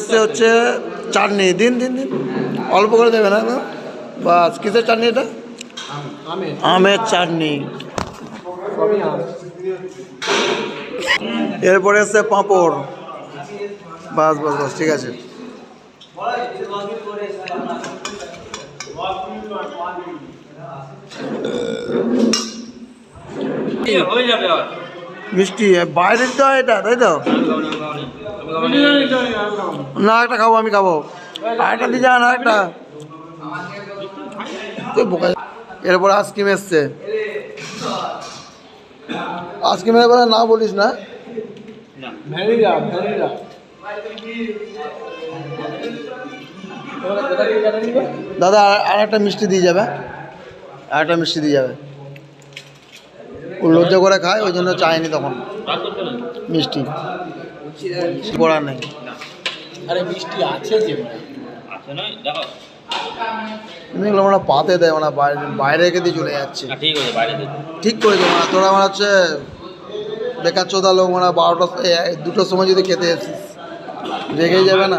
এসছে হচ্ছে চাটনি। দিন দিন দিন, অল্প করে দেবে না? বাস, কিসের চাটনি এটা? আমের চাটনি। এরপরে এসছে পাঁপড়। বাস বাস বাস, ঠিক আছে। মিষ্টি বাইরের তো এটা, তাই তো? না, একটা খাবো, আমি খাবো। আরেকটা দিয়ে যান, আরেকটা। এরপর আইসক্রিম এসছে। আইসক্রিমের এবারে না বলিস না। দাদা আর একটা মিষ্টি দিয়ে যাবে, আর একটা মিষ্টি দিয়ে যাবে। ও লজ্জা করে খায়, ওই জন্য চায়নি তখন মিষ্টি। করার নেই। আরে মিষ্টি আছে যে এগুলো মানে পাতে দেয়, মানে বাইরে বাইরে রেখে দিয়ে চলে যাচ্ছে। ঠিক করেছে মানে, তোরা মানে হচ্ছে বেকার চোদা লোক, মানে 12টা 2টোর সময় যদি খেতে এসেছিস রেখেই যাবে না।